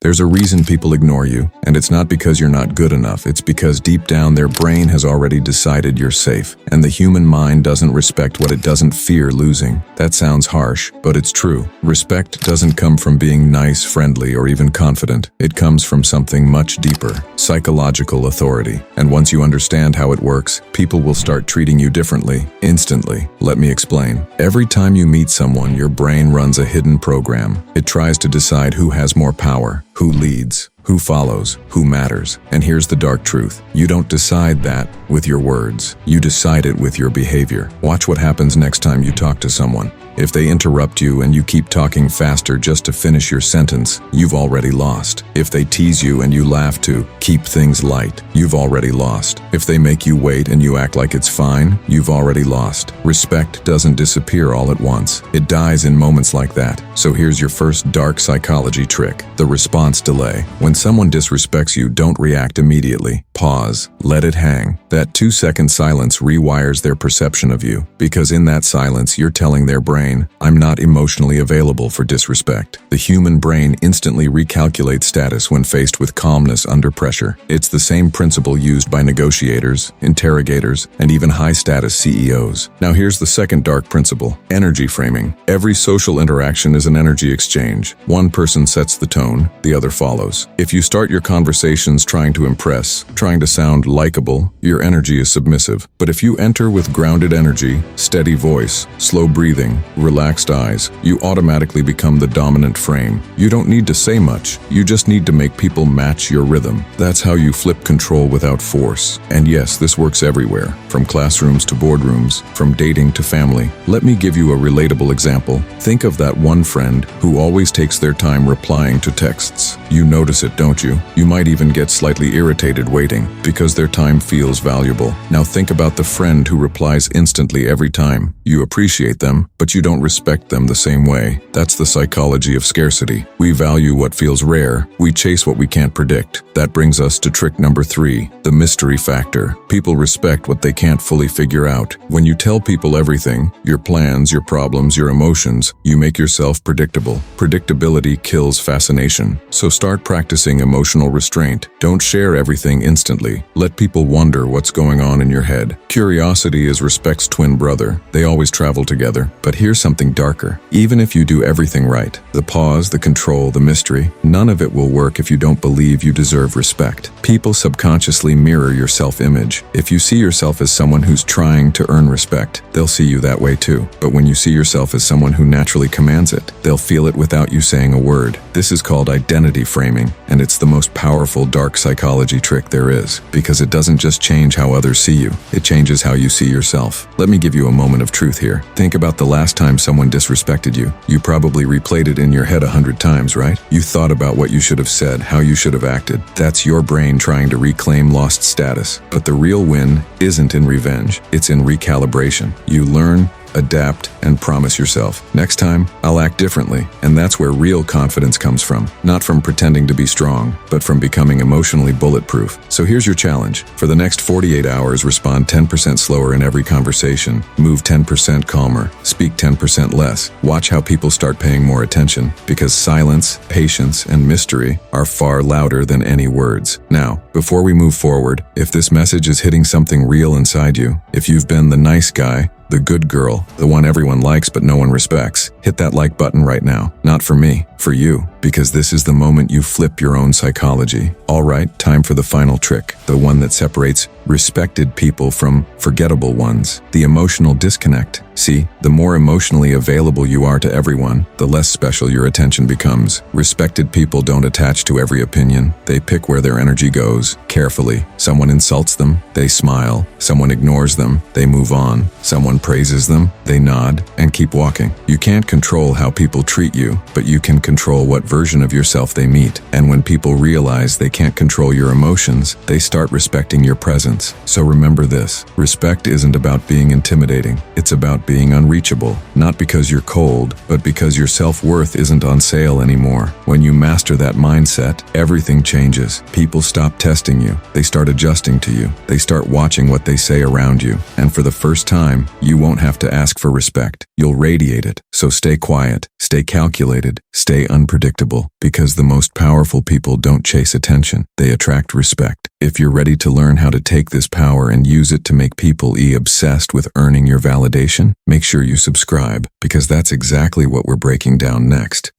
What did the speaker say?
There's a reason people ignore you, and it's not because you're not good enough. It's because deep down their brain has already decided you're safe, and the human mind doesn't respect what it doesn't fear losing. That sounds harsh, but it's true. Respect doesn't come from being nice, friendly, or even confident. It comes from something much deeper, psychological authority. And once you understand how it works, people will start treating you differently, instantly. Let me explain. Every time you meet someone, your brain runs a hidden program. It tries to decide who has more power, who leads, who follows, who matters. And here's the dark truth. You don't decide that with your words. You decide it with your behavior. Watch what happens next time you talk to someone. If they interrupt you and you keep talking faster just to finish your sentence, you've already lost. If they tease you and you laugh to keep things light, you've already lost. If they make you wait and you act like it's fine, you've already lost. Respect doesn't disappear all at once. It dies in moments like that. So here's your first dark psychology trick: the response delay. When someone disrespects you, don't react immediately. Pause. Let it hang. That 2-second silence rewires their perception of you, because in that silence, you're telling their brain, I'm not emotionally available for disrespect. The human brain instantly recalculates status when faced with calmness under pressure. It's the same principle used by negotiators, interrogators, and even high-status CEOs. Now here's the second dark principle: energy framing. Every social interaction is an energy exchange. One person sets the tone, the other follows. If you start your conversations trying to impress, trying to sound likable, your energy is submissive. But if you enter with grounded energy, steady voice, slow breathing, relaxed eyes, you automatically become the dominant frame. You don't need to say much. You just need to make people match your rhythm. That's how you flip control without force. And yes, this works everywhere, from classrooms to boardrooms, from dating to family. Let me give you a relatable example. Think of that one friend who always takes their time replying to texts. You notice it, don't you? You might even get slightly irritated waiting, because their time feels valuable. Now think about the friend who replies instantly every time. You appreciate them, but you don't respect them the same way. That's the psychology of scarcity. We value what feels rare. We chase what we can't predict. That brings us to trick number 3, the mystery factor. People respect what they can't fully figure out. When you tell people everything, your plans, your problems, your emotions, you make yourself predictable. Predictability kills fascination. So start practicing emotional restraint. Don't share everything instantly. Let people wonder what's going on in your head. Curiosity is respect's twin brother. They always travel together. But here's something darker. Even if you do everything right, the pause, the control, the mystery, none of it will work if you don't believe you deserve respect. People subconsciously mirror your self-image. If you see yourself as someone who's trying to earn respect, they'll see you that way too. But when you see yourself as someone who naturally commands it, they'll feel it without you saying a word. This is called identity framing, and it's the most powerful dark psychology trick there is, because it doesn't just change how others see you, it changes how you see yourself. Let me give you a moment of truth here. Think about the last time someone disrespected you. You probably replayed it in your head 100 times, right? You thought about what you should have said, how you should have acted. That's your brain trying to reclaim lost status. But the real win isn't in revenge, it's in recalibration. You learn, adapt, and promise yourself, next time, I'll act differently. And that's where real confidence comes from. Not from pretending to be strong, but from becoming emotionally bulletproof. So here's your challenge. For the next 48 hours, respond 10% slower in every conversation, move 10% calmer, speak 10% less. Watch how people start paying more attention, because silence, patience, and mystery are far louder than any words. Now, before we move forward, if this message is hitting something real inside you, if you've been the nice guy, the good girl, the one everyone likes but no one respects, hit that like button right now. Not for me, for you, because this is the moment you flip your own psychology. All right, time for the final trick, the one that separates respected people from forgettable ones, the emotional disconnect. See, the more emotionally available you are to everyone, the less special your attention becomes. Respected people don't attach to every opinion. They pick where their energy goes, carefully. Someone insults them, they smile. Someone ignores them, they move on. Someone praises them, they nod, and keep walking. You can't control how people treat you, but you can control what version of yourself they meet. And when people realize they can't control your emotions, they start respecting your presence. So remember this, respect isn't about being intimidating. It's about being unreachable, not because you're cold, but because your self-worth isn't on sale anymore. When you master that mindset, everything changes. People stop testing you. They start adjusting to you. They start watching what they say around you. And for the first time, you won't have to ask for respect. You'll radiate it. So stay quiet, stay calculated, stay stay unpredictable, because the most powerful people don't chase attention, they attract respect. If you're ready to learn how to take this power and use it to make people obsessed with earning your validation, make sure you subscribe, because that's exactly what we're breaking down next.